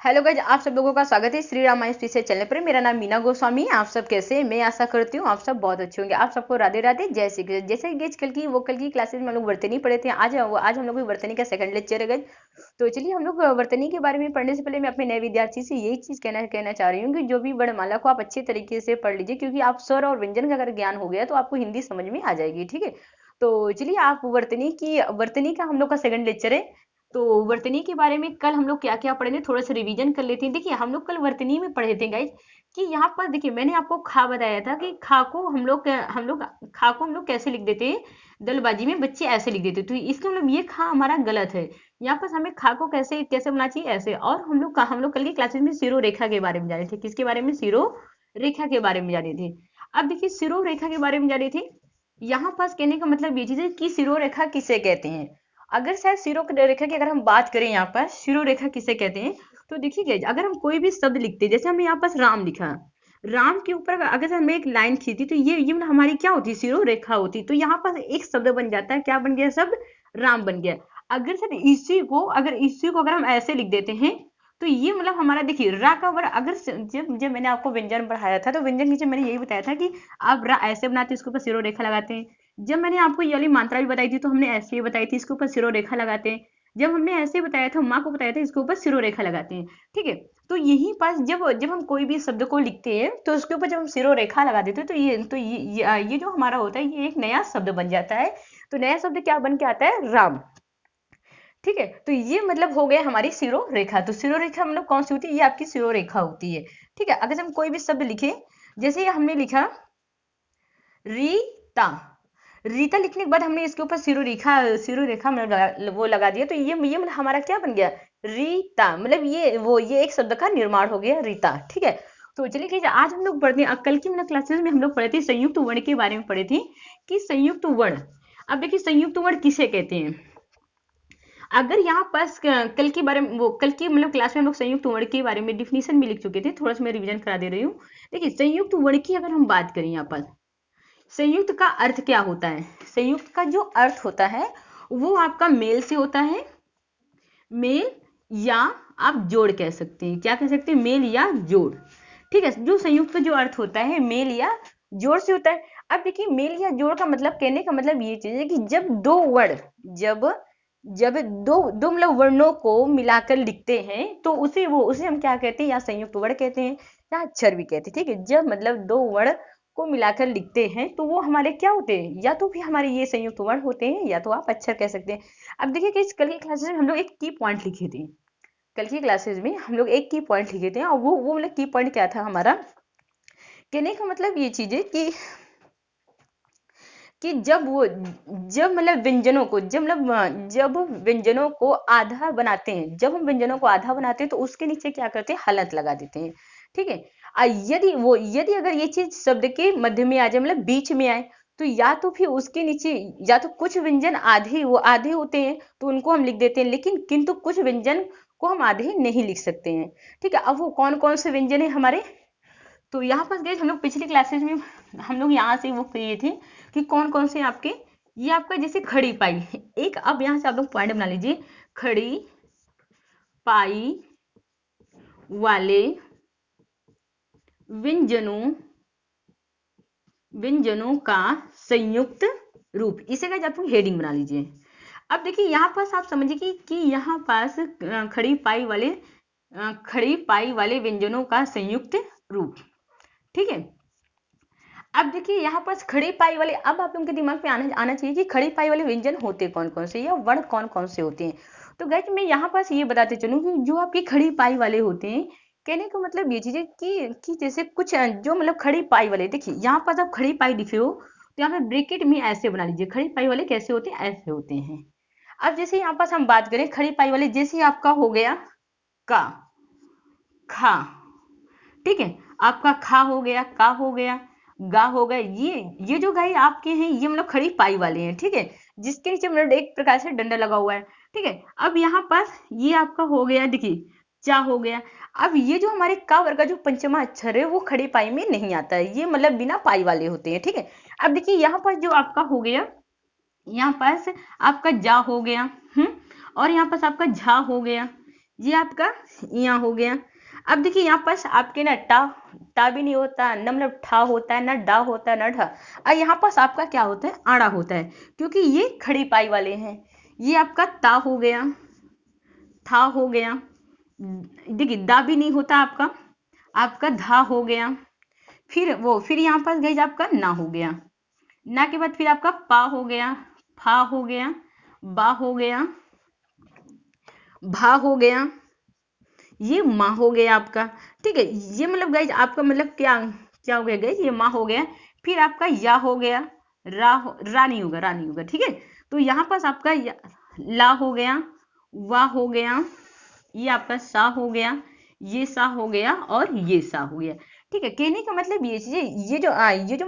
Hello guys, आप सब लोगों का स्वागत है श्री रामायण स्पेशल चैनल पर। मेरा नाम मीना गोस्वामी है। आप सब कैसे हैं? मैं आशा करती हूँ आप सब बहुत अच्छे होंगे। आप सबको राधे राधे, जय श्री कृष्ण। जैसे गाइज कल की क्लासेस में हम लोग वर्तनी पढ़े थे। आज हम लोग वर्तनी का सेकंड लेक्चर है गाइज। तो चलिए हम लोग वर्तनी के बारे में पढ़ने से पहले मैं अपने नए विद्यार्थी से यही चीज कहना चाह रही हूँ कि जो भी वर्णमाला को आप अच्छे तरीके से पढ़ लीजिए, क्योंकि आप स्वर और व्यंजन का अगर ज्ञान हो गया तो आपको हिंदी समझ में आ जाएगी। ठीक है, तो चलिए आप वर्तनी का हम लोग का सेकंड लेक्चर है। तो वर्तनी के बारे में कल हम लोग क्या क्या पढ़े थे, थोड़ा सा रिवीजन कर लेते हैं। देखिए हम लोग कल वर्तनी में पढ़े थे गाइज कि यहाँ पर देखिए मैंने आपको खा बताया था कि खा को हम लोग कैसे लिख देते हैं। दलबाजी में बच्चे ऐसे लिख देते, तो इसका मतलब ये खा हमारा गलत है। यहाँ पर हमें खा को कैसे कैसे बनाना चाहिए, ऐसे। और हम लोग कल की क्लासेस में सिरो रेखा के बारे में जाने थे। किसके बारे में? सिरो रेखा के बारे में जाने थे। अब देखिए सिरो रेखा के बारे में जाने थे। यहाँ पास कहने का मतलब ये चीज है कि सिरो रेखा किसे कहते हैं। अगर शायद सिरो रेखा की अगर हम बात करें, यहाँ पर सिरो रेखा किसे कहते हैं, तो देखिए अगर हम कोई भी शब्द लिखते हैं, जैसे हमने यहाँ पास राम लिखा, राम के ऊपर अगर हमें एक लाइन खींची तो ये मतलब हमारी क्या होती? सिरो रेखा होती। तो यहाँ पास एक शब्द बन जाता है। क्या बन गया? शब्द राम बन गया। अगर सर इसी को अगर हम ऐसे लिख देते हैं तो ये मतलब हमारा देखिए रा का वर्ड। अगर जब जब मैंने आपको व्यंजन पढ़ाया था तो व्यंजन नीचे मैंने यही बताया था कि आप रा ऐसे बनाते हैं, इसके ऊपर सिरो रेखा लगाते हैं। जब मैंने आपको ये वाली मात्रा भी बताई थी तो हमने ऐसे ही बताई थी, इसके ऊपर सिरो रेखा लगाते हैं। जब हमने ऐसे बताया था, माँ को बताया था, इसके ऊपर सिरो रेखा लगाते हैं। ठीक है, तो यही पास जब जब हम कोई भी शब्द को लिखते हैं तो उसके ऊपर जब हम सिरो रेखा लगा देते हैं तो ये जो हमारा होता है ये एक नया शब्द बन जाता है। तो नया शब्द क्या बन के आता है? राम। ठीक है, तो ये मतलब हो गया हमारी सिरो रेखा। तो सिरो रेखा मतलब कौन सी होती है? ये आपकी सिरो रेखा होती है। ठीक है, अगर हम कोई भी शब्द लिखे, जैसे हमने लिखा रीता, रीता लिखने के बाद हमने इसके ऊपर सिरो रेखा मतलब वो लगा दिया, तो ये मतलब हमारा क्या बन गया? रीता। मतलब ये एक शब्द का निर्माण हो गया, रीता। ठीक है, तो चलिए आज हम लोग पढ़ते हैं। कल की मतलब क्लासेस में हम लोग पढ़े थे संयुक्त वर्ण के बारे में पढ़े थे कि संयुक्त वर्ण। अब देखिए संयुक्त वर्ण किसे कहते हैं। अगर यहाँ पास कल के बारे में कल की मतलब क्लास में हम लोग संयुक्त वर्ण के बारे में डिफिनीशन भी लिख चुके थे। थोड़ा सा मैं रिवीजन करा दे रही हूँ। देखिए संयुक्त वर्ण की अगर हम बात करें, यहाँ पर संयुक्त का अर्थ क्या होता है? संयुक्त का जो अर्थ होता है वो आपका मेल से होता है। मेल या आप जोड़ कह सकते हैं। क्या कह सकते हैं? मेल या जोड़। ठीक है, जो संयुक्त का जो अर्थ होता है मेल या जोड़ से होता है। अब देखिए मेल या जोड़ का मतलब, कहने का मतलब ये चीज है कि जब दो वर्ण जब जब दो दो मतलब वर्णों को मिलाकर लिखते हैं तो उसे हम क्या कहते हैं? या संयुक्त वर्ण कहते हैं या अक्षर भी कहते हैं। ठीक है, जब मतलब दो वर्ण को मिलाकर लिखते हैं तो वो हमारे क्या होते हैं? या तो भी हमारे ये संयुक्त वर्ण होते हैं या तो आप अक्षर कह सकते हैं। अब देखिए कि कल की क्लासेस में हम लोग एक की पॉइंट लिखे थे। कल की क्लासेस में हम लोग एक की पॉइंट लिखे थे और वो मतलब की पॉइंट क्या था हमारा? कहने का मतलब ये चीज है कि जब मतलब जब व्यंजनों को आधा बनाते हैं, जब हम व्यंजनों को आधा बनाते हैं तो उसके नीचे क्या करते हैं? हलंत लगा देते हैं। ठीक है, यदि अगर ये चीज शब्द के मध्य में आ जाए, मतलब बीच में आए, तो या तो फिर उसके नीचे या तो कुछ व्यंजन आधे होते हैं तो उनको हम लिख देते हैं, लेकिन किंतु कुछ व्यंजन को हम आधे नहीं लिख सकते हैं। ठीक है, अब वो कौन कौन से व्यंजन है हमारे? तो यहाँ पर गए हम लोग पिछली क्लासेस में हम लोग यहाँ से वो किए थे कि कौन कौन से आपके, ये आपका जैसे खड़ी पाई एक। अब यहाँ से आप लोग पॉइंट बना लीजिए, खड़ी पाई वाले व्यंजनों व्यंजनों का संयुक्त रूप, इसे का आप लोग हेडिंग बना लीजिए। अब देखिए यहाँ पास आप समझिए कि यहाँ पास खड़ी पाई वाले व्यंजनों का संयुक्त रूप। ठीक है, अब देखिए यहाँ पास खड़ी पाई वाले, अब आप लोगों के दिमाग में आना चाहिए कि खड़ी पाई वाले व्यंजन होते कौन कौन से या वर्ण कौन कौन से होते हैं। तो गाइस मैं यहाँ पास ये बताते चलूँ कि जो आपके खड़ी पाई वाले होते हैं, कहने का मतलब ये चीज है कि जैसे कुछ जो मतलब खड़ी पाई वाले, देखिए यहाँ पास आप खड़ी पाई लिखे हो तो यहाँ पे ब्रेकेट में ऐसे बना लीजिए। खड़ी पाई वाले कैसे होते हैं? ऐसे होते हैं। अब जैसे यहाँ पास हम बात करें खड़ी पाई वाले, जैसे आपका हो गया का, खा। ठीक है, आपका खा हो गया, का हो गया, गा हो गया। ये जो गाय आपके हैं ये मतलब खड़ी पाई वाले हैं। ठीक है, जिसके नीचे मतलब एक प्रकार से डंडा लगा हुआ है। ठीक है, अब यहाँ पास ये आपका हो गया, देखिए चा हो गया। अब ये जो हमारे का वर्ग का जो पंचमा अक्षर है वो खड़ी पाई में नहीं आता है, ये मतलब बिना पाई वाले होते हैं। ठीक है, अब देखिए यहाँ पास जो आपका हो गया, यहाँ पास आपका जा हो गया, और यहाँ पास आपका झा हो गया, ये आपका यहाँ हो गया। अब देखिए यहाँ पास आपके ना टा भी नहीं होता, न मतलब ठा होता है, ना डा होता है, ना ढा। और यहाँ पास आपका क्या होता है, आड़ा होता है, क्योंकि ये खड़ी पाई वाले हैं। ये आपका ता हो गया, था हो गया। देखिए दा भी नहीं होता आपका, आपका धा हो गया। फिर यहाँ पास गई आपका ना हो गया। ना के बाद फिर आपका पा हो गया, फा हो गया, बा हो गया, भा हो गया, ये माँ हो गया आपका। ठीक है, ये मतलब गाइज आपका मतलब क्या क्या हो गया गाइज, ये माँ हो गया। फिर आपका या हो गया, रा नहीं होगा, रा नहीं होगा। ठीक है, तो यहाँ पास आपका ला हो गया, वा हो गया, ये आपका सा हो गया, ये सा हो गया, और ये सा हो गया। ठीक है, कहने का मतलब ये चीजें, ये जो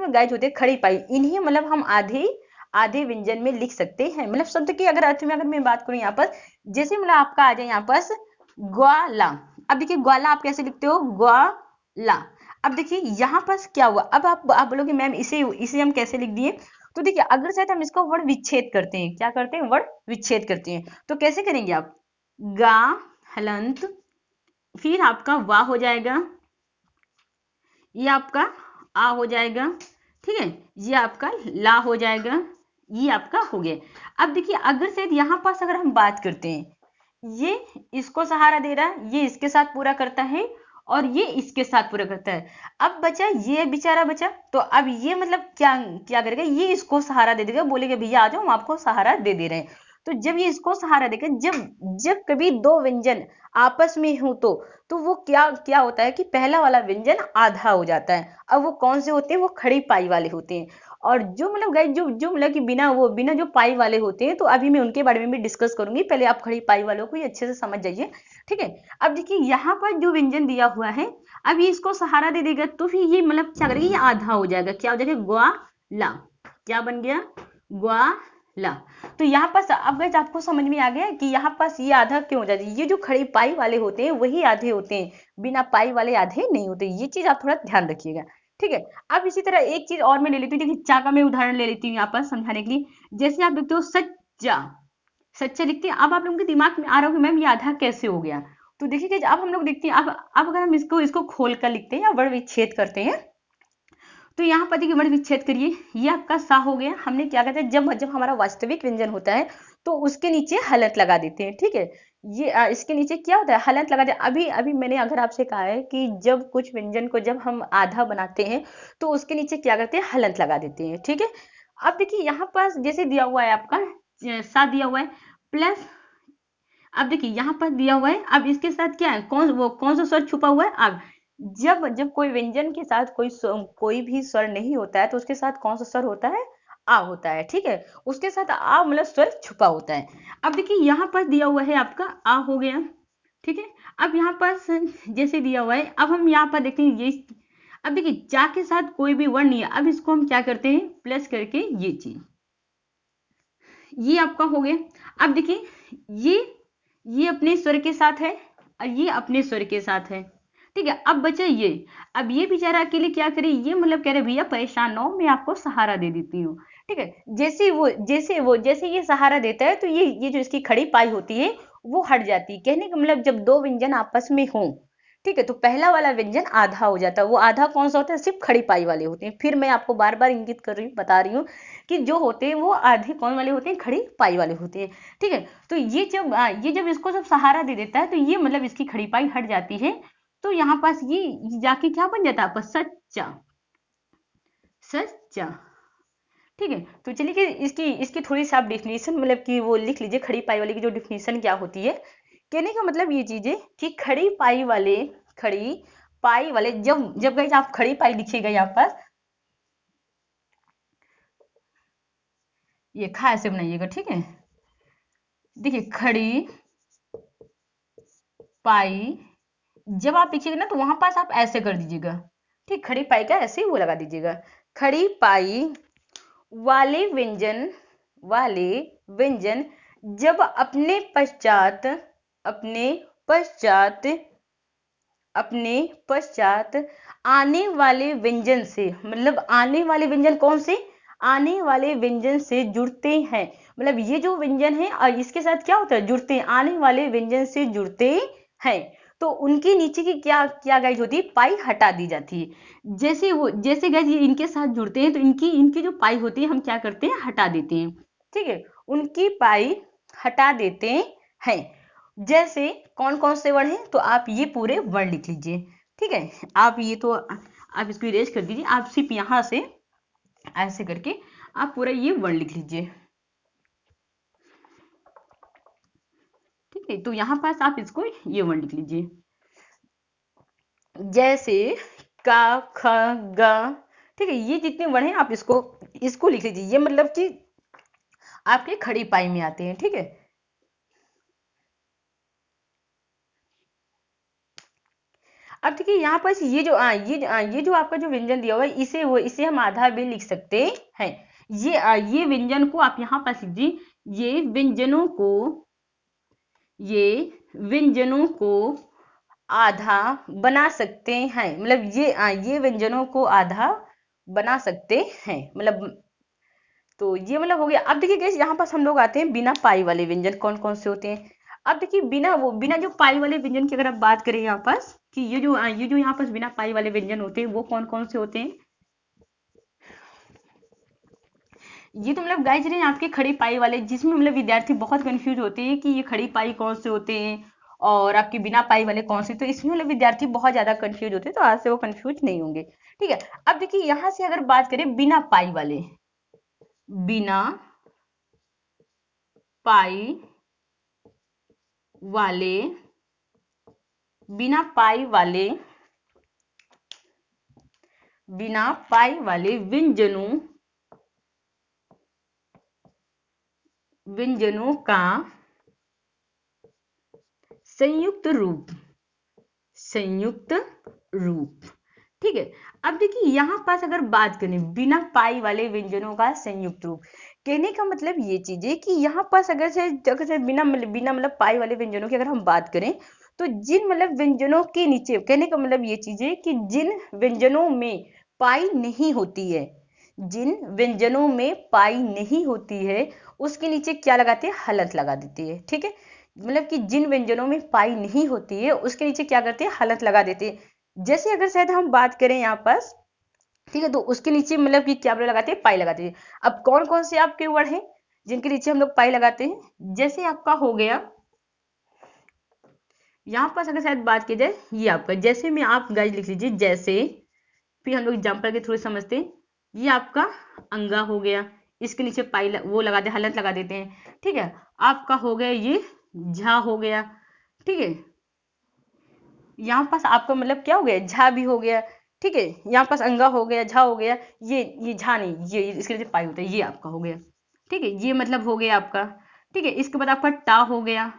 गाइज होते हैं खड़ी पाई, इन्हें मतलब हम आधे आधे व्यंजन में लिख सकते हैं। मतलब शब्द की अगर अर्थ में अगर मैं बात करूं यहाँ पर, जैसे मतलब आपका आ जाए यहाँ पास ग्वाला। अब देखिए ग्वाला आप कैसे लिखते हो, ग्वाला। अब देखिए यहाँ पास क्या हुआ, अब आप बोलोगे मैम इसे हम कैसे लिख दिए। तो देखिए अगर शायद हम इसका वर्ण विच्छेद करते हैं, क्या करते हैं, वर्ण विच्छेद करते हैं, तो कैसे करेंगे आप, गा हलंत, फिर आपका वा हो जाएगा, ये आपका आ हो जाएगा। ठीक है, ये आपका ला हो जाएगा, ये आपका हो गया। अब देखिए अगर शायद यहाँ पास अगर हम बात करते हैं, ये इसको सहारा दे रहा है, ये इसके साथ पूरा करता है, और ये इसके साथ पूरा करता है। अब बचा ये बेचारा बचा, तो अब ये मतलब क्या क्या करेगा, ये इसको सहारा दे देगा, बोलेगा भैया आ जाओ हम आपको सहारा दे दे रहे हैं। तो जब ये इसको सहारा देगा, जब जब कभी दो व्यंजन आपस में हो, तो वो क्या क्या होता है कि पहला वाला व्यंजन आधा हो जाता है। अब वो कौन से होते हैं, वो खड़ी पाई वाले होते हैं। और जो मतलब गाइस जो मतलब कि बिना जो पाई वाले होते हैं, तो अभी मैं उनके बारे में भी डिस्कस करूंगी, पहले आप खड़ी पाई वालों को ही अच्छे से समझ जाइए। ठीक है, अब देखिए यहाँ पर जो व्यंजन दिया हुआ है, अब ये इसको सहारा दे देगा, तो फिर ये मतलब क्या करेगा, ये आधा हो जाएगा, क्या हो जाएगा, ग्वा ला, क्या बन गया, ग्वा ला। तो यहाँ पास अब गाइस आपको समझ में आ गया कि यहाँ पास ये आधा क्यों हो जाती है, ये जो खड़ी पाई वाले होते हैं वही आधे होते हैं, बिना पाई वाले आधे नहीं होते। ये चीज आप थोड़ा ध्यान रखिएगा। ठीक है, अब इसी तरह एक चीज और मैं ले लेती हूँ, देखिए चा का मैं उदाहरण ले लेती हूँ यहाँ पर समझाने के लिए। जैसे आप देखते हो सच्चा, सच्चा लिखते हैं, अब आप लोगों के दिमाग में आ रहा होगा मैम ये आधा कैसे हो गया। तो देखिए अब हम लोग देखते हैं, अब अगर हम इसको खोल कर लिखते हैं या वर्ण विच्छेद करते हैं, तो यहाँ पर देखिए वर्ण विच्छेद करिए, ये आपका सा हो गया। हमने क्या कहते हैं, जब जब हमारा वास्तविक व्यंजन होता है तो उसके नीचे हलंत लगा देते हैं। ठीक है, ये इसके नीचे क्या होता है, हलंत लगा दे। अभी अभी मैंने अगर आपसे कहा है कि जब कुछ व्यंजन को जब हम आधा बनाते हैं, तो उसके नीचे क्या करते हैं, हलंत लगा देते हैं। ठीक है, अब देखिए यहाँ पास जैसे दिया हुआ है आपका सा दिया हुआ है प्लस, अब देखिए यहाँ पर दिया हुआ है, अब इसके साथ क्या है, कौन सा स्वर छुपा हुआ है, अब जब जब कोई व्यंजन के साथ कोई भी स्वर नहीं होता है, तो उसके साथ कौन सा स्वर होता है, आ होता है। ठीक है, उसके साथ आ मतलब स्वर छुपा होता है। अब देखिए यहाँ पर दिया हुआ है आपका आ हो गया। ठीक है, अब यहाँ पर जैसे दिया हुआ है, अब हम यहाँ पर देखते हैं ये, अब देखिए जा के साथ कोई भी वर्ण नहीं है, अब इसको हम क्या करते हैं, प्लस करके ये चीज, ये आपका हो गया। अब देखिए ये अपने स्वर के साथ है, और ये अपने स्वर के साथ है। ठीक है, अब बचा ये, अब ये बेचारा अकेले क्या करे, ये मतलब कह रहे भैया परेशान ना हो, मैं आपको सहारा दे देती हूँ। ठीक है, जैसे ये सहारा देता है, तो ये जो इसकी खड़ी पाई होती है वो हट जाती है। कहने का मतलब जब दो व्यंजन आपस में हों, ठीक है, तो पहला वाला व्यंजन आधा हो जाता है। वो आधा कौन सा होता है, सिर्फ खड़ी पाई वाले होते हैं। फिर मैं आपको बार बार इंगित कर रही हूँ, बता रही हूँ कि जो होते हैं वो आधे कौन वाले होते हैं, खड़ी पाई वाले होते हैं। ठीक है, तो ये जब इसको जब सहारा दे देता है, तो ये मतलब इसकी खड़ी पाई हट जाती है। तो यहाँ पास ये जाके क्या बन जाता है आपका, सच्चा, सच्चा। ठीक है, तो चलिए कि इसकी थोड़ी सी आप डेफिनेशन मतलब कि वो लिख लीजिए, खड़ी पाई वाले की जो डेफिनेशन क्या होती है। कहने का मतलब ये चीज है कि खड़ी पाई वाले जब जब गाइस आप खड़ी पाई लिखिएगा यहाँ पर, ये खा ऐसे बनाइएगा। ठीक है, देखिए खड़ी पाई जब आप लिखिएगा ना, तो वहां पास आप ऐसे कर दीजिएगा। ठीक, खड़ी पाई का ऐसे वो लगा दीजिएगा, खड़ी पाई वाले व्यंजन जब अपने पश्चात आने वाले व्यंजन से, मतलब आने वाले व्यंजन कौन से, आने वाले व्यंजन से जुड़ते हैं। मतलब ये जो व्यंजन है और इसके साथ क्या होता है, जुड़ते हैं, आने वाले व्यंजन से जुड़ते है, तो उनके नीचे की क्या क्या गाइज होती है, पाई हटा दी जाती है। जैसे गाइज ये इनके साथ जुड़ते हैं तो इनकी इनकी जो पाई होती है हम क्या करते हैं, हटा देते हैं। ठीक है, उनकी पाई हटा देते हैं। जैसे कौन कौन से वर्ड हैं, तो आप ये पूरे वर्ड लिख लीजिए। ठीक है, आप ये तो आप इसको इरेज कर दीजिए, आप सिर्फ यहां से ऐसे करके आप पूरा ये वर्ड लिख लीजिए। ठीक है, तो यहां पास आप इसको ये वर्ड लिख लीजिए, जैसे का, ख, ग। ठीक है, ये जितने वर्ड हैं आप इसको इसको लिख लीजिए, ये मतलब कि आपके खड़ी पाई में आते हैं। ठीक है, अब देखिए यहाँ पर ये जो आपका जो व्यंजन दिया हुआ है, इसे हम आधा भी लिख सकते हैं। ये व्यंजन को आप यहाँ पर लीजिए, ये व्यंजनों को आधा बना सकते हैं, मतलब ये व्यंजनों को आधा बना सकते हैं, मतलब तो ये मतलब हो गया। अब देखिए गाइस, यहाँ पास हम लोग आते हैं बिना पाई वाले व्यंजन कौन कौन से होते हैं। अब देखिए बिना जो पाई वाले व्यंजन की अगर आप बात करें यहाँ पास कि ये जो यहाँ पास बिना पाई वाले व्यंजन होते हैं वो कौन कौन से होते हैं। ये तो मतलब गाइस रहे आपके खड़ी पाई वाले, जिसमें मतलब विद्यार्थी बहुत कंफ्यूज होते हैं कि ये खड़ी पाई कौन से होते हैं और आपके बिना पाई वाले कौन से, तो इसमें मतलब विद्यार्थी बहुत ज्यादा कंफ्यूज होते हैं, तो आज से वो कंफ्यूज नहीं होंगे। ठीक है, अब देखिए यहाँ से अगर बात करें बिना पाई वाले, बिना पाई वाले, बिना पाई वाले, बिना पाई वाले व्यंजनों का संयुक्त रूप। ठीक है, अब देखिए यहाँ पास अगर बात करें बिना पाई वाले व्यंजनों का संयुक्त रूप, कहने का मतलब ये चीज है कि यहाँ पास अगर से बिना मतलब पाई वाले व्यंजनों की अगर हम बात करें, तो जिन मतलब व्यंजनों के नीचे, कहने का मतलब ये चीज है कि जिन व्यंजनों में पाई नहीं होती है, जिन व्यंजनों में पाई नहीं होती है उसके नीचे क्या लगाते हैं, हलंत लगा देती है। ठीक है, मतलब कि जिन व्यंजनों में पाई नहीं होती है उसके नीचे क्या करते हैं, हलंत लगा देते हैं। जैसे अगर शायद हम बात करें यहाँ पास, ठीक है, तो उसके नीचे मतलब कि क्या लगाते हैं, पाई लगाते हैं। अब कौन कौन से आपके वर्ड हैं जिनके नीचे हम लोग पाई लगाते हैं, जैसे आपका हो गया यहाँ पास अगर शायद बात की जाए, ये आपका जैसे में आप गाइस लिख लीजिए, जैसे फिर हम लोग एग्जाम्पल के थ्रू समझते हैं। ये आपका अंगा हो गया, इसके नीचे पाई वो लगा दे, हलंत लगा देते हैं। ठीक है, आपका हो गया ये झा हो गया। ठीक है, यहाँ पास आपका मतलब क्या हो गया, झा भी हो गया। ठीक है, यहाँ पास अंगा हो गया, झा हो गया, ये झा नहीं, ये इसके नीचे पाई होता है, ये आपका हो गया। ठीक है, ये मतलब हो गया आपका। ठीक है, इसके बाद आपका टा हो गया,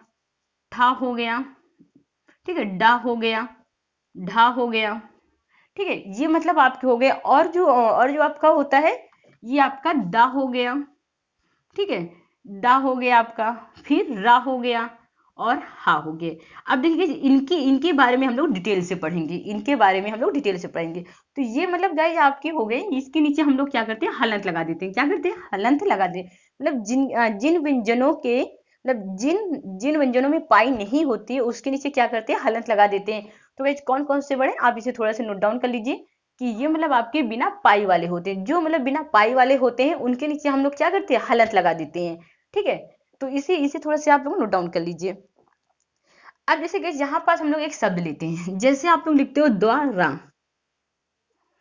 ठा हो गया। ठीक है, डा हो गया, ढा हो गया। ठीक है, ये मतलब आपके हो गए। और जो आपका होता है, ये आपका दा हो गया। ठीक है, डा हो गया आपका, फिर रा हो गया और हा हो गए। अब देखिए इनके इनके बारे में हम लोग डिटेल से पढ़ेंगे, इनके बारे में हम लोग डिटेल से पढ़ेंगे। तो ये मतलब गाइस आपके हो गए, इसके नीचे हम लोग क्या करते हैं, हलंत लगा देते हैं। क्या करते हैं, हलंत लगा दे, मतलब जिन व्यंजनों के मतलब जिन व्यंजनों में पाई नहीं होती है उसके नीचे क्या करते हैं, हलंत लगा देते हैं। तो गाइस कौन कौन से बड़े, आप इसे थोड़ा सा नोट डाउन कर लीजिए कि ये मतलब आपके बिना पाई वाले होते हैं। जो मतलब बिना पाई वाले होते हैं उनके नीचे हम लोग क्या करते हैं, हलंत लगा देते हैं। ठीक है, तो इसे इसे थोड़ा सा आप लोग नोट डाउन कर लीजिए। अब जैसे कि यहाँ पास हम लोग एक शब्द लेते हैं, जैसे आप लोग लिखते हो द्वारा,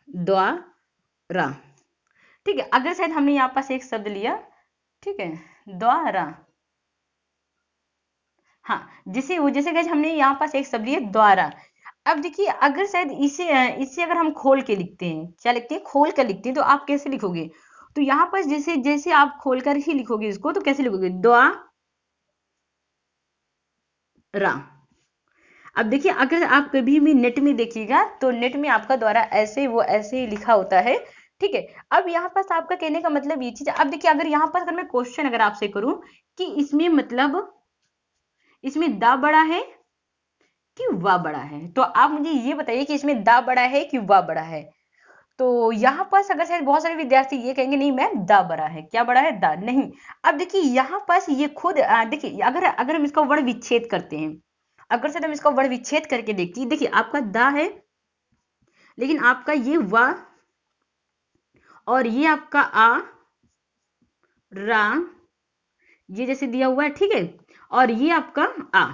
द्वारा। ठीक है, अगर शायद हमने यहाँ पास एक शब्द लिया, ठीक है, द्वारा। हाँ, जैसे गाइस हमने यहाँ पास एक शब्द लिया द्वारा। अब देखिए अगर शायद इसे अगर हम खोल के लिखते हैं, क्या लिखते हैं, खोल कर लिखते हैं, तो आप कैसे लिखोगे, तो यहाँ पर जैसे जैसे आप खोलकर ही लिखोगे इसको, तो कैसे लिखोगे, द्वारा। अब देखिए अगर आप कभी भी नेट में देखिएगा तो नेट में आपका द्वारा ऐसे ही लिखा होता है। ठीक है, अब यहाँ पास आपका कहने का मतलब ये चीज, अब देखिए अगर यहाँ पास अगर मैं क्वेश्चन अगर आपसे करूं कि इसमें मतलब इसमें दा बड़ा है कि वा बड़ा है, तो आप मुझे ये बताइए कि इसमें दा बड़ा है कि वा बड़ा है। तो यहाँ पास अगर शायद बहुत सारे विद्यार्थी ये कहेंगे नहीं मैम दा बड़ा है, क्या बड़ा है, दा नहीं। अब देखिए यहाँ पास ये खुद देखिए अगर अगर हम इसका वर्ण विच्छेद करते हैं, अगर से हम इसका वर्ण विच्छेद करके देखती, देखिए आपका दा है, लेकिन आपका ये वा और ये आपका आ रा ये जैसे दिया हुआ है, ठीक है, और ये आपका आ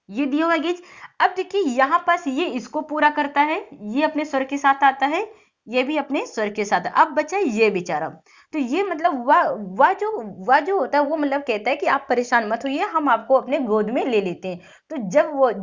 ये दिया हुआ है गेज। अब देखिए यहाँ पास ये इसको पूरा करता है, ये अपने स्वर के साथ आता है, ये भी अपने स्वर के साथ। अब बचा ये बेचारा, तो ये मतलब वह जो होता है वो मतलब कहता है कि आप परेशान मत होइए, हम आपको अपने गोद में ले लेते हैं। तो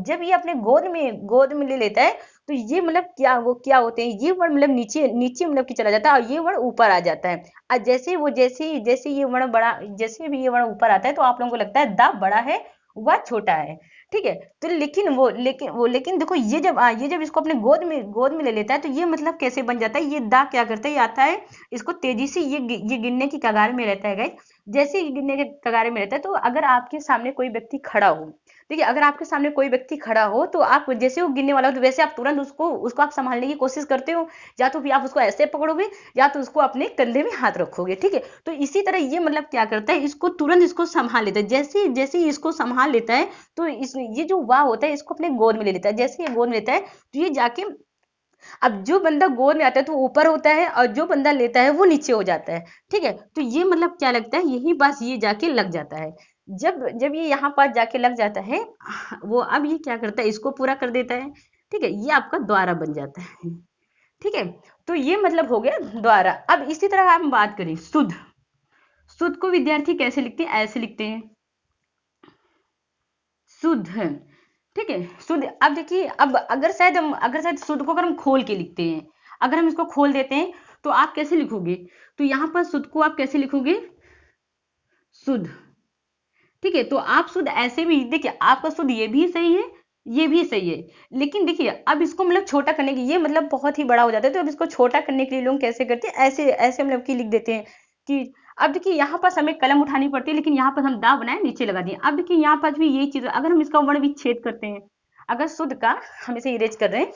जब ये अपने गोद में ले लेता है, तो ये मतलब क्या होते हैं, ये वर्ण मतलब नीचे नीचे मतलब कि चला जाता है और ये वर्ण ऊपर आ जाता है। और जैसे ये वर्ण बड़ा, जैसे भी ये वर्ण ऊपर आता है तो आप लोगों को लगता है दा बड़ा है वह छोटा है, ठीक है। तो लेकिन देखो ये जब इसको अपने गोद में ले लेता है, तो ये मतलब कैसे बन जाता है, ये दा क्या करता है, ये आता है इसको तेजी से ये गिनने की कगार में रहता है गाइस। जैसे ही गिनने के कगार में रहता है, तो अगर आपके सामने कोई व्यक्ति खड़ा हो, देखिए अगर आपके सामने कोई व्यक्ति खड़ा हो, तो आप जैसे वो गिनने वाला हो, तो वैसे आप तुरंत उसको आप संभालने की कोशिश करते हो, या तो फिर आप उसको ऐसे पकड़ोगे या तो उसको अपने कंधे में हाथ रखोगे, ठीक है। तो इसी तरह ये मतलब क्या करता है, इसको तुरंत इसको संभाल लेता है। जैसे जैसे ही इसको संभाल लेता है, तो ये जो वाह होता है इसको अपने गोद में ले लेता है। जैसे ये गोद में लेता है, तो ये जाके, अब जो बंदा गोद में आता है तो ऊपर होता है, और जो बंदा लेता है वो नीचे हो जाता है, ठीक है। तो ये मतलब क्या लगता है, यही पास ये जाके लग जाता है। जब जब ये यहाँ पास जाके लग जाता है, वो अब ये क्या करता है, इसको पूरा कर देता है, ठीक है। ये आपका द्वारा बन जाता है, ठीक है। तो ये मतलब हो गया द्वारा। अब इसी तरह हम बात करें शुद्ध, शुद्ध को विद्यार्थी कैसे लिखते हैं, ऐसे लिखते हैं शुद्ध, ठीक है। शुद्ध, अब देखिए, अब अगर शायद शुद्ध को अगर हम खोल के लिखते हैं, अगर हम इसको खोल देते हैं, तो आप कैसे लिखोगे, तो यहाँ पर शुद्ध को आप कैसे लिखोगे, शुद्ध, ठीक है। तो आप शुद्ध ऐसे भी देखिए, आपका शुद्ध ये भी सही है, ये भी सही है, लेकिन देखिए अब इसको मतलब छोटा करने की, ये मतलब बहुत ही बड़ा हो जाता है, तो अब इसको छोटा करने के लिए लोग कैसे करते हैं, ऐसे ऐसे मतलब कि लिख देते हैं कि, अब देखिए यहाँ पास हमें कलम उठानी पड़ती है, लेकिन यहाँ पर हम दा बनाए नीचे लगा दिए। अब देखिए यहाँ पास भी यही चीज, अगर हम इसका वर्ण विच्छेद करते हैं, अगर शुद्ध का, हम इसे इरेज कर रहे हैं,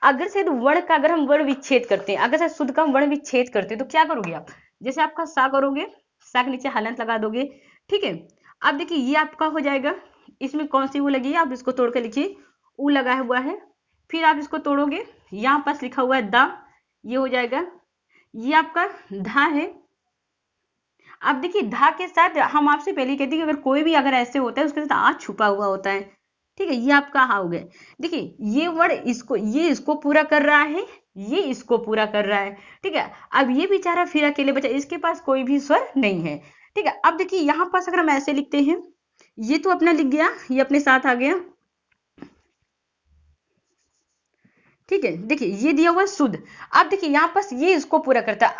अगर से वर्ण का अगर हम वर्ण विच्छेद करते हैं, अगर से शुद्ध का वर्ण विच्छेद करते हैं, तो क्या करोगे आप, जैसे आपका सा करोगे, सा के नीचे हलंत लगा दोगे, ठीक है। अब देखिए ये आपका हो जाएगा, इसमें कौन सी वो लगी है, आप इसको तोड़ के लिखिए, ऊ लगा हुआ है, फिर आप इसको तोड़ोगे, यहाँ पास लिखा हुआ है दा, ये हो जाएगा, ये आपका धा है। अब देखिए धा के साथ हम आपसे पहले कहते हैं कि अगर कोई भी अगर ऐसे होता है उसके साथ आ छुपा हुआ होता है, ठीक है। ये आपका हा हो गया। देखिए ये वर्ड इसको पूरा कर रहा है, ये इसको पूरा कर रहा है, ठीक है। अब ये बेचारा फिर अकेले बचा, इसके पास कोई भी स्वर नहीं है, ठीक है। अब देखिए यहाँ पास अगर हम ऐसे लिखते हैं, ये तो अपना लिख गया, ये अपने साथ आ गया, ठीक है। देखिए ये दिया हुआ शुद्ध, अब देखिए यहाँ पास ये इसको पूरा करता है,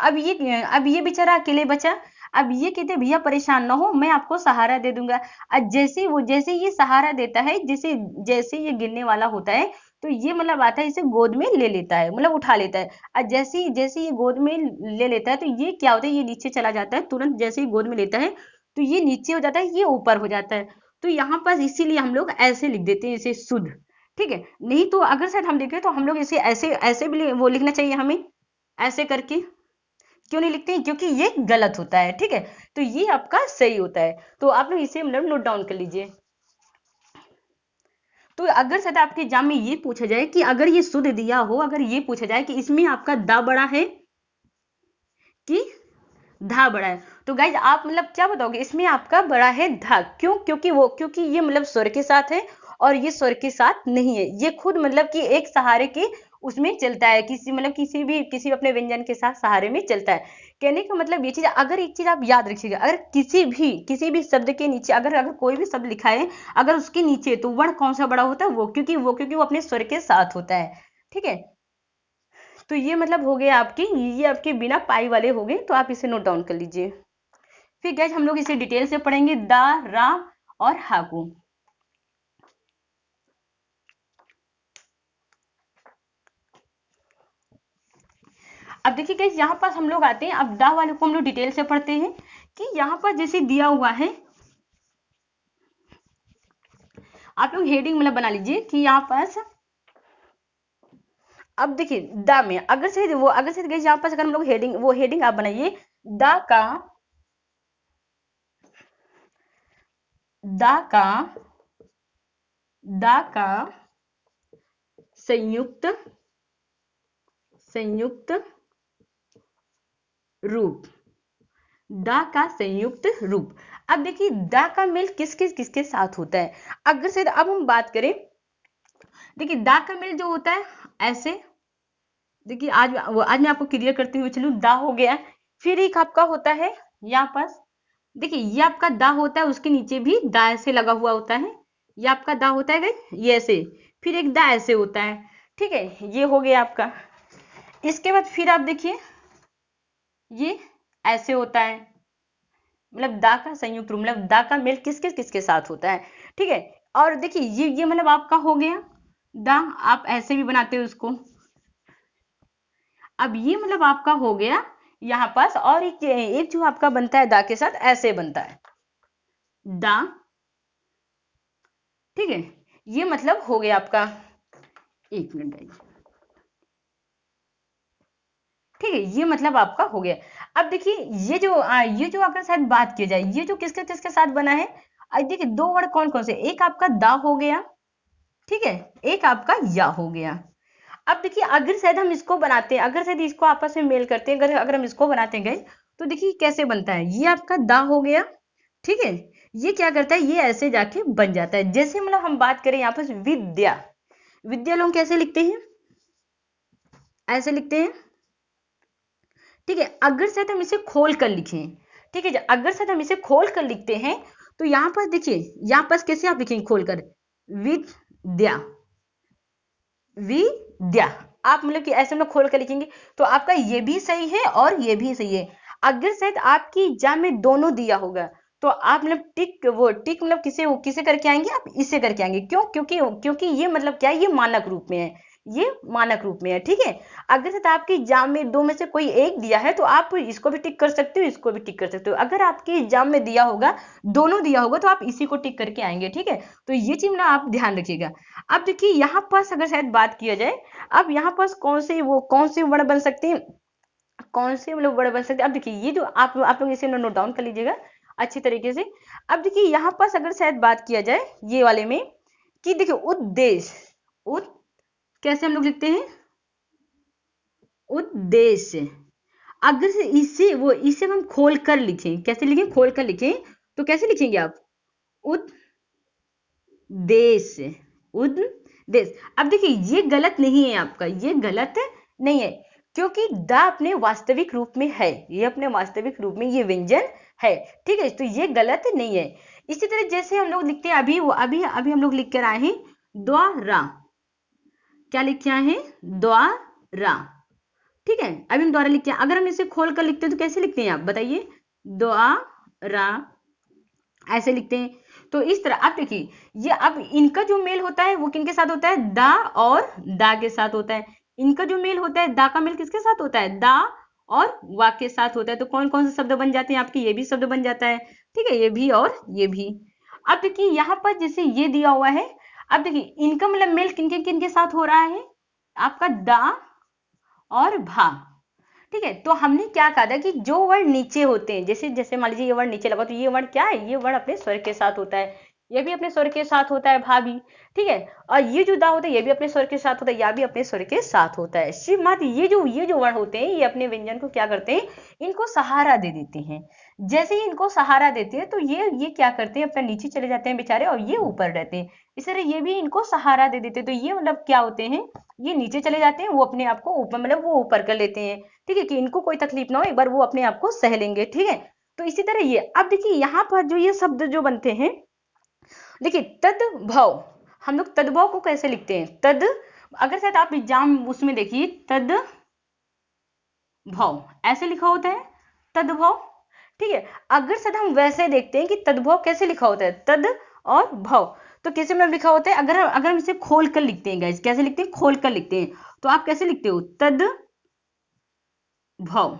अब ये बेचारा अकेले बचा। अब ये कहते भैया परेशान ना हो, मैं आपको सहारा दे दूंगा। अब जैसे ये सहारा देता है, जैसे जैसे ये गिरने वाला होता है, तो ये मतलब आता है, इसे गोद में ले लेता है, मतलब उठा लेता है। और जैसे ये गोद में ले लेता है, तो ये क्या होता है, ये नीचे चला जाता है तुरंत, जैसे ही गोद में लेता है, तो ये नीचे हो जाता है, ये ऊपर हो जाता है। तो यहाँ पास इसीलिए हम लोग ऐसे लिख देते हैं इसे शुद्ध, ठीक है। नहीं तो अगर शायद हम देखें तो हम लोग इसे ऐसे ऐसे भी वो लिखना चाहिए हमें, ऐसे करके क्यों नहीं लिखते हैं, क्योंकि ये गलत होता है, ठीक है। तो ये आपका सही होता है, तो आप लोग इसे मतलब नोट डाउन कर लीजिए। तो अगर शायद आपके एग्जाम में ये पूछा जाए कि अगर ये शुद्ध दिया हो, अगर ये पूछा जाए कि इसमें आपका दा बड़ा है कि धा बड़ा है, तो गाइज आप मतलब क्या बताओगे, इसमें आपका बड़ा है धा, क्यों, क्योंकि ये मतलब स्वर के साथ है, और ये स्वर के साथ नहीं है, ये खुद मतलब कि एक सहारे के उसमें चलता है, किसी भी अपने व्यंजन के साथ सहारे में चलता है। कहने का मतलब ये चीज, अगर एक चीज आप याद रखिएगा, अगर किसी भी शब्द के नीचे अगर कोई भी शब्द लिखा है, अगर उसके नीचे, तो वर्ण कौन सा बड़ा होता है, वो क्योंकि वो अपने स्वर के साथ होता है, ठीक है। तो ये मतलब हो गए आपकी, ये आपके बिना पाई वाले हो गए, तो आप इसे नोट डाउन कर लीजिए। फिर गैस हम लोग इसे डिटेल से पढ़ेंगे, दा, रा और हा को। अब देखिए गैस यहाँ पास हम लोग आते हैं, अब दा वाले को हम लोग डिटेल से पढ़ते हैं, कि यहाँ पर जैसे दिया हुआ है, आप लोग हेडिंग मतलब बना लीजिए कि यहाँ पास, अब देखिए दा में अगर से गैस यहाँ पास अगर हम लोग हेडिंग आप बनाइए, दा का दा का दा का संयुक्त रूप, दा का संयुक्त रूप। अब देखिए दा का मेल किसके साथ होता है। अगर से अब हम बात करें, देखिए दा का मेल जो होता है ऐसे, देखिए आज मैं आपको क्लियर करते हुए चलूं, दा हो गया। फिर एक आपका होता है यहाँ पास, देखिए ये आपका दा होता है, उसके नीचे भी दा ऐसे लगा हुआ होता है, ये आपका दा होता है ये ऐसे, फिर एक दा ऐसे होता है, ठीक है, ये हो गया आपका। इसके बाद फिर आप देखिए ये ऐसे होता है, मतलब दा का संयुक्त रूप, मतलब दा का मेल किसके साथ होता है, ठीक है। और देखिए ये मतलब आपका हो गया दा, आप ऐसे भी बनाते हो उसको। अब ये मतलब आपका हो गया यहाँ पास, और एक जो आपका बनता है दा के साथ ऐसे बनता है दा, ठीक है। ये मतलब हो गया आपका, एक मिनट आइए, ठीक है, ये मतलब आपका हो गया। अब देखिए ये जो अगर शायद बात की जाए, ये जो किसके साथ बना है, अब देखिए दो वर्ड कौन कौन से, एक आपका दा हो गया, ठीक है, एक आपका या हो गया। अब देखिए अगर शायद हम इसको बनाते हैं, अगर शायद इसको आपस में मेल करते हैं, अगर हम इसको बनाते गए तो देखिए कैसे बनता है, ये आपका दा हो गया, ठीक है, ये क्या करता है, ये ऐसे जाके बन जाता है। जैसे मतलब हम बात करें यहाँ पर विद्या, विद्या लोग कैसे लिखते हैं, ऐसे लिखते हैं, ठीक है। अगर शायद हम इसे खोल कर लिखें, ठीक है, अगर शायद हम इसे खोल कर लिखते हैं तो यहाँ पर देखिए, यहाँ पर कैसे आप लिखेंगे खोल कर, विद्या, विद्या, आप मतलब कि ऐसे मतलब खोल कर लिखेंगे तो आपका ये भी सही है और ये भी सही है। अगर शायद आपकी एग्जाम में दोनों दिया होगा तो आप मतलब टिक मतलब किसे करके आएंगे, आप इसे करके आएंगे, क्योंकि ये मतलब क्या है, ये मानक रूप में है, ये मानक रूप में है, ठीक है। अगर शायद आपके एग्जाम में दो में से कोई एक दिया है तो आप इसको भी टिक कर सकते हो, इसको भी टिक कर सकते हो। अगर आपके एग्जाम में दिया होगा, दोनों दिया होगा, तो आप इसी को टिक करके आएंगे, ठीक है। तो ये चीज ना आप ध्यान रखिएगा। अब देखिए यहाँ पास अगर शायद बात किया जाए, अब यहाँ पास कौन से वर्ड बन सकते हैं, कौन से मतलब वर्ड बन सकते हैं। अब देखिए ये जो आप लोग इसे नोट डाउन कर लीजिएगा अच्छी तरीके से। अब देखिए यहाँ पास अगर शायद बात किया जाए ये वाले में, कि देखिए उद्देश्य, कैसे हम लोग लिखते हैं, उद्देश्य। अगर से इसे हम खोल कर लिखें, कैसे लिखें, खोल कर लिखें, तो कैसे लिखेंगे आप, उद्देश्य, उद्देश्य। अब देखिए ये गलत नहीं है आपका, ये गलत नहीं है, क्योंकि द अपने वास्तविक रूप में है, ये अपने वास्तविक रूप में ये व्यंजन है, ठीक है, तो ये गलत नहीं है। इसी तरह जैसे हम लोग लिखते हैं, अभी अभी हम लोग लिख कर आए हैं द्वारा, क्या लिख के आए हैं, द्वारा, ठीक है, अभी हम द्वारा लिखते हैं। अगर हम इसे खोल कर लिखते हैं तो कैसे लिखते हैं आप बताइए, द्वारा, ऐसे लिखते हैं। तो इस तरह आप देखिए, ये अब इनका जो मेल होता है वो किनके साथ होता है, दा और दा के साथ होता है। इनका जो मेल होता है, दा का मेल किसके साथ होता है, दा और वा के साथ होता है। तो कौन कौन से शब्द बन जाते हैं आपके, ये भी शब्द बन जाता है, ठीक है, ये भी और ये भी। अब देखिए यहाँ पर जैसे ये दिया हुआ है, अब देखिए इनका मतलब मेल किनके साथ हो रहा है, आपका दा और भा, ठीक है। तो हमने क्या कहा था कि जो वर्ड नीचे होते हैं, जैसे जैसे मान लीजिए ये वर्ड नीचे लगा, तो ये वर्ड क्या है, ये वर्ड अपने स्वर के साथ होता है, ये भी अपने स्वर के साथ होता है भाभी, ठीक है। और ये जो दा होता है ये भी अपने स्वर के साथ होता है, या भी अपने स्वर के साथ होता है। शिव मात ये जो वर्ड होते हैं, ये अपने व्यंजन को क्या करते हैं, इनको सहारा दे देते हैं। जैसे ही इनको सहारा देते हैं तो ये क्या करते हैं, अपना नीचे चले जाते हैं बेचारे, और ये ऊपर रहते हैं। इस तरह ये भी इनको सहारा दे देते हैं, तो ये मतलब क्या होते हैं, ये नीचे चले जाते हैं, वो अपने आप को ऊपर मतलब वो ऊपर कर लेते हैं, ठीक है, कि इनको कोई तकलीफ ना हो, एक बार वो अपने आप को सह लेंगे, ठीक है। तो इसी तरह ये, अब देखिए यहाँ पर जो ये शब्द जो बनते हैं, देखिए तद्भव, हम लोग तद्भव को कैसे लिखते हैं, तद, अगर शायद आप एग्जाम उसमें देखिए तद्भव ऐसे लिखा होता है, तद्भव, ठीक है। अगर शायद हम वैसे देखते हैं कि तद्भव कैसे लिखा होता है, तद और भव, तो कैसे मतलब लिखा होता है, अगर हम इसे खोल कर लिखते हैं गाइस, कैसे लिखते हैं, खोल कर लिखते हैं, तो आप कैसे लिखते हो, तद भव,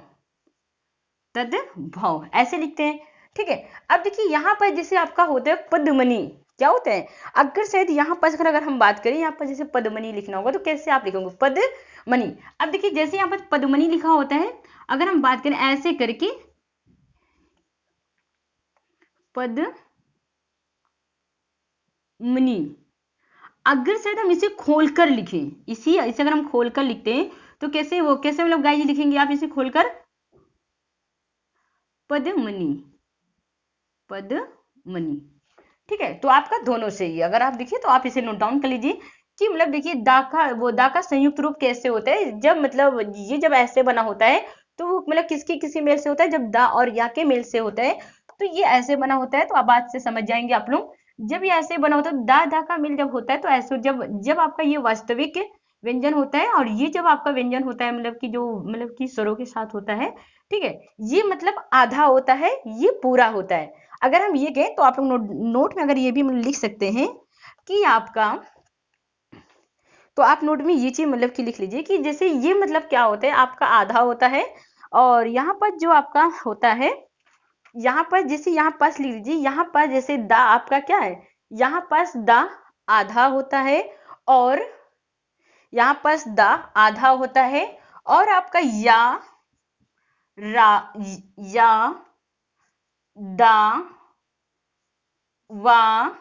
तद भव, ऐसे लिखते हैं, ठीक है। अब देखिए यहाँ पर जैसे आपका होता है पद्मनी, क्या होता है, अगर शायद यहाँ पर अगर हम बात करें, यहाँ पर जैसे पद्मनी लिखना होगा तो कैसे आप लिखोगे, पद्मनी। अब देखिए जैसे यहाँ पर पद्मनी लिखा होता है, अगर हम बात करें ऐसे करके, पद्मनी, अगर शायद हम इसे खोलकर लिखें, इसे अगर हम खोलकर लिखते हैं तो कैसे मतलब गाइस लिखेंगे आप इसे खोलकर? पद्मनी, पद्मनी। ठीक है, तो आपका दोनों सही है। अगर आप देखिए तो आप इसे नोट डाउन कर लीजिए कि मतलब देखिए दा का संयुक्त रूप कैसे होता है, जब मतलब ये जब ऐसे बना होता है तो वो मतलब किसी मेल से होता है, जब दा और या के मेल से होता है तो ये ऐसे बना होता है। तो अब आज से समझ जाएंगे आप लोग, जब ये ऐसे बना होता है दा का मेल जब होता है तो ऐसे जब जब आपका ये वास्तविक व्यंजन होता है और ये जब आपका व्यंजन होता है मतलब कि जो मतलब कि स्वरों के साथ होता है, ठीक है, ये मतलब आधा होता है, ये पूरा होता है। अगर हम ये कहें तो आप लोग नोट में अगर ये भी लिख सकते हैं कि आपका, तो आप नोट में ये चीज मतलब कि लिख लीजिए कि जैसे ये मतलब क्या होता है, आपका आधा होता है और यहाँ पर जो आपका होता है, यहाँ पर जैसे यहाँ पास लिख लीजिए, यहाँ पर जैसे दा आपका क्या है, यहाँ पास दा आधा होता है और यहाँ पास दा आधा होता है और आपका या रा या दा वा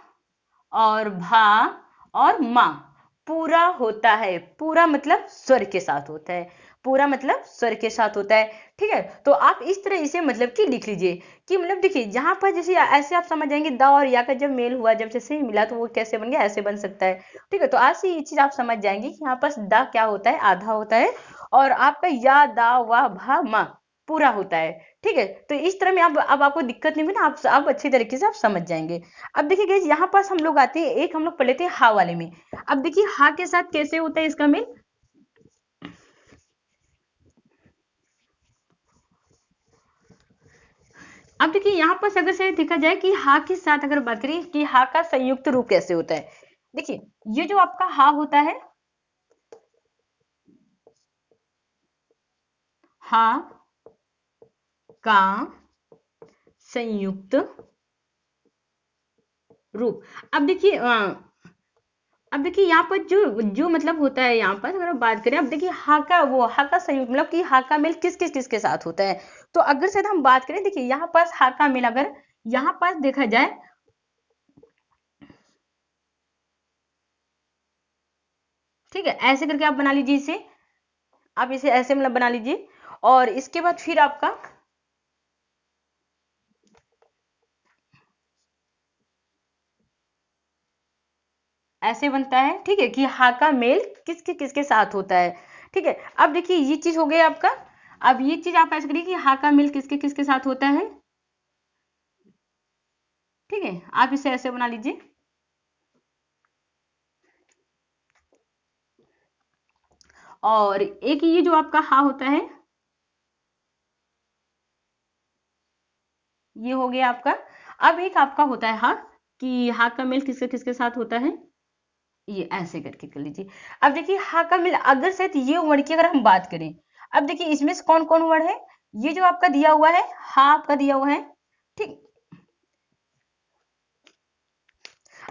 और भा और माँ पूरा होता है। पूरा मतलब स्वर के साथ होता है, पूरा मतलब स्वर के साथ होता है। ठीक है, तो आप इस तरह इसे मतलब कि लिख लीजिए कि मतलब देखिए जहां पर जैसे ऐसे आप समझ जाएंगे दा और या का जब मेल हुआ, जब जैसे मिला तो वो कैसे बन गया, ऐसे बन सकता है। ठीक है, तो आज से ये चीज आप समझ जाएंगे कि यहाँ पर दा क्या होता है, आधा होता है और आपका या दा वा भा मा पूरा होता है। ठीक है, तो इस तरह में अब आपको दिक्कत नहीं हुई ना, आप अच्छी तरीके से आप समझ जाएंगे। अब देखिए गाइस यहाँ पास हम लोग आते हैं, एक हम लोग पढ़ लेते हैं हा वाले में। अब देखिए हा के साथ कैसे होता है इसका मेल। अब देखिए यहाँ पर अगर से देखा जाए कि हा के साथ अगर बात करें कि हा का संयुक्त रूप कैसे होता है, देखिए ये जो आपका हा होता है, हा का संयुक्त रूप। अब देखिए अब देखिए यहाँ पर जो जो मतलब होता है, यहाँ पर अगर बात करें, अब देखिए हा का संयुक्त मतलब कि हा का मेल किस के साथ होता है। तो अगर से हम बात करें, देखिए यहाँ पास हा का मेल अगर यहाँ पास देखा जाए, ठीक है, ऐसे करके आप बना लीजिए इसे, आप इसे ऐसे मतलब बना लीजिए और इसके बाद फिर आपका ऐसे बनता है। ठीक है, कि हा का मेल किसके साथ होता है। ठीक है, अब देखिए ये चीज हो गई आपका। अब ये चीज आप ऐसे करिए कि हा का मेल किसके साथ होता है। ठीक है, आप इसे ऐसे बना लीजिए और एक ये जो आपका हा होता है, ये हो गया आपका। अब एक आपका होता है हा, कि हा का मेल किसके साथ होता है, ये ऐसे करके कर लीजिए। अब देखिए हा का मेल अगर शायद ये वर्ड की अगर हम बात करें, अब देखिए इसमें से कौन कौन वर्ड है, ये जो आपका दिया हुआ है हा आपका दिया हुआ है। ठीक,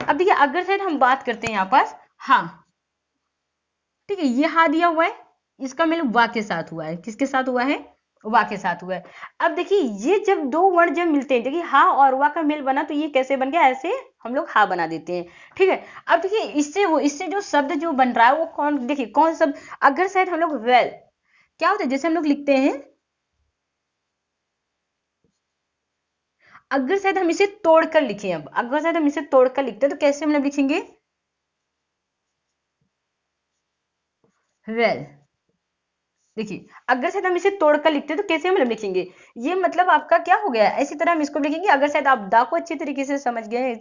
अब देखिए अगर शायद हम बात करते हैं यहाँ पास हा, ठीक है, ये हा दिया हुआ है, इसका मेल वा के साथ हुआ है, किसके साथ हुआ है, वा के साथ हुआ है। अब देखिए ये जब दो वर्ण जब मिलते हैं, देखिए हा और वा का मेल बना तो ये कैसे बन गया, ऐसे हम लोग हा बना देते हैं। ठीक है, अब देखिए इससे जो शब्द जो बन रहा है वो कौन, देखिए कौन शब्द, अगर शायद हम लोग वेल क्या होता है, जैसे हम लोग लिखते हैं, अगर शायद हम इसे तोड़कर लिखें, अब अगर शायद हम इसे तोड़कर लिखते हैं तो कैसे हम लोग लिखेंगे, वेल। देखिए अगर शायद हम इसे तोड़कर लिखते हैं तो कैसे हम मतलब लिखेंगे, ये मतलब आपका क्या हो गया, इसी तरह हम इसको लिखेंगे। अगर शायद आप दा को अच्छी तरीके से समझ गए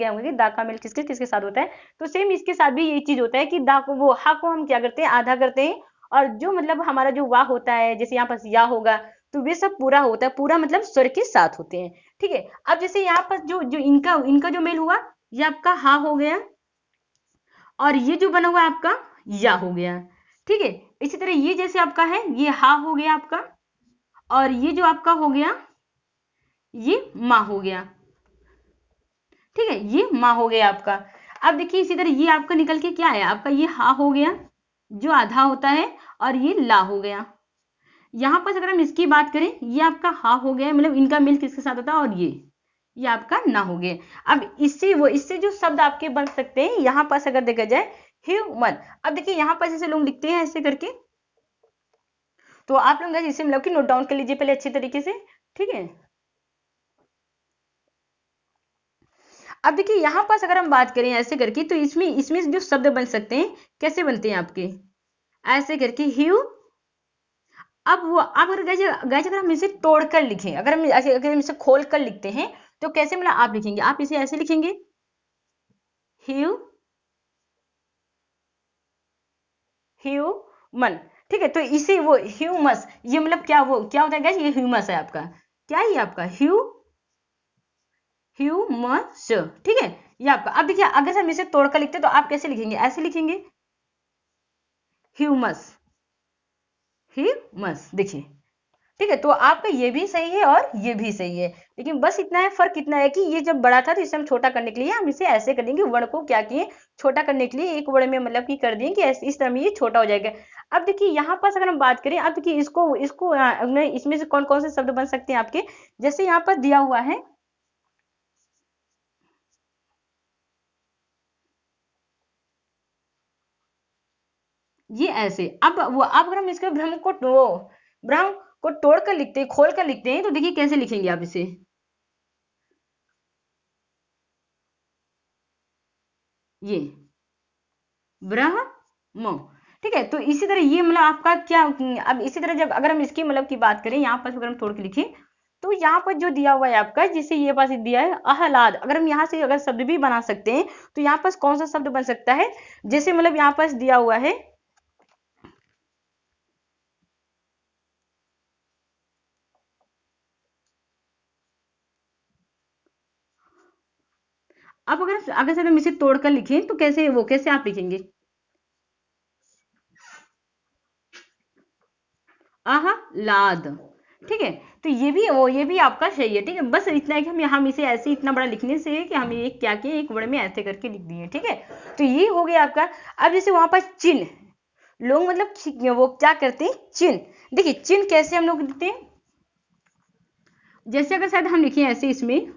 होंगे कि दा का मेल किसके साथ होता है, तो सेम इसके साथ भी यही चीज होता है कि दा को वो हा को हम क्या करते हैं, आधा करते हैं और जो मतलब हमारा जो वाह होता है, जैसे यहाँ पर या होगा तो वे सब पूरा होता है, पूरा मतलब स्वर के साथ होते हैं। ठीक है, अब जैसे यहाँ पर जो जो इनका इनका जो मेल हुआ, ये आपका हा हो गया और ये जो बना हुआ है आपका या हो गया। ठीक है, इसी तरह ये जैसे आपका है, ये हा हो गया आपका और ये जो आपका हो गया, ये माँ हो गया। ठीक है, ये माँ हो गया आपका। अब देखिए इसी तरह ये आपका निकल के क्या है, आपका ये हा हो गया जो आधा होता है और ये ला हो गया। यहां पर अगर हम इसकी बात करें, ये आपका हा हो गया, मतलब इनका मेल किसके साथ होता है, और ये ये आपका ना हो गए। अब इससे जो शब्द आपके बन सकते हैं यहाँ पास अगर देखा जाए ह्यूमन। अब देखिए यहाँ पास जैसे लोग लिखते हैं ऐसे करके, तो आप लोग इसे मतलब कि नोट डाउन कर लीजिए पहले अच्छी तरीके से, ठीक है। अब देखिए यहाँ पास अगर हम बात करें ऐसे करके, तो इसमें इसमें जो शब्द बन सकते हैं कैसे बनते हैं आपके, ऐसे करके ह्यू। अब अगर गाइस अगर हम इसे तोड़कर लिखें, अगर हम इसे खोल कर लिखते हैं तो कैसे मतलब आप लिखेंगे, आप इसे ऐसे लिखेंगे ह्यू ह्यूमन, ठीक है। तो इसे वो ह्यूमस, ये मतलब क्या वो क्या होता है गाइस, ये ह्यूमस है आपका, क्या ये आपका ह्यूमस, ठीक है। ये आपका, अब देखिए अगर हम इसे तोड़कर लिखते हैं तो आप कैसे लिखेंगे, ऐसे लिखेंगे ह्यूमस, ह्यूमस, देखिए, ठीक है। तो आपका ये भी सही है और ये भी सही है, लेकिन बस इतना है, फर्क इतना है कि ये जब बड़ा था तो इसे हम छोटा करने के लिए हम इसे ऐसे कर देंगे, वर्ण को क्या किए छोटा करने के लिए एक वर्ण में मतलब कि कर दिए कि इस तरह में ये छोटा हो जाएगा। अब देखिए यहाँ पास अगर हम बात करें, अब देखिए इसको इसको इसमें से कौन कौन से शब्द बन सकते हैं आपके, जैसे यहाँ पर दिया हुआ है ये ऐसे। अब अगर हम इसके भ्रम को तोड़ कर लिखते हैं, खोल कर लिखते हैं, तो देखिए कैसे लिखेंगे आप इसे, ये ब्रह्म, ठीक है। तो इसी तरह ये मतलब आपका क्या, अब इसी तरह जब अगर हम इसकी मतलब की बात करें यहाँ पर अगर हम तोड़ के लिखें, तो यहाँ पर जो दिया हुआ है आपका, जिसे ये पास दिया है आह्लाद, अगर हम यहाँ से अगर शब्द भी बना सकते हैं तो यहाँ पास कौन सा शब्द बन सकता है, जैसे मतलब यहाँ पास दिया हुआ है, अब अगर अगर से हम इसे तोड़कर लिखें तो कैसे आप लिखेंगे, आह्लाद, ठीक है। तो ये भी आपका सही है, ठीक है। बस इतना है कि हम इसे ऐसे इतना बड़ा लिखने से है कि हम ये क्या किए एक वर्ड में ऐसे करके लिख दिए, ठीक है। तो ये हो गया आपका। अब जैसे वहां पर चिन्ह, लोग मतलब वो क्या करते हैं चिन्ह, देखिए चिन्ह कैसे हम लोग लिखते हैं, जैसे अगर शायद हम लिखे ऐसे इसमें,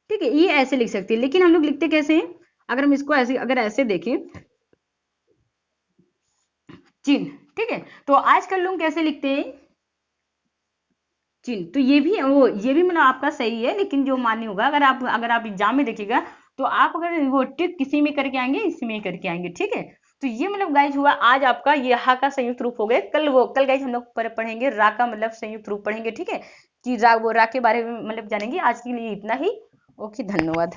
ठीक है, ये ऐसे लिख सकते हैं, लेकिन हम लोग लिखते कैसे हैं, अगर हम इसको ऐसे अगर ऐसे देखें चिन्ह, ठीक है। तो आजकल लोग कैसे लिखते हैं चिन्ह, तो ये भी मतलब आपका सही है, लेकिन जो मान्य होगा अगर आप एग्जाम में देखिएगा तो आप अगर वो टिक किसी में करके आएंगे इसमें करके आएंगे, ठीक है। तो ये मतलब गाइज हुआ आज आपका ये हा का संयुक्त रूप हो गए। कल गाइज हम लोग पढ़ेंगे रा का मतलब संयुक्त रूप पढ़ेंगे, ठीक है, कि रा के बारे में मतलब जानेंगे। आज के लिए इतना ही, ओके, धन्यवाद।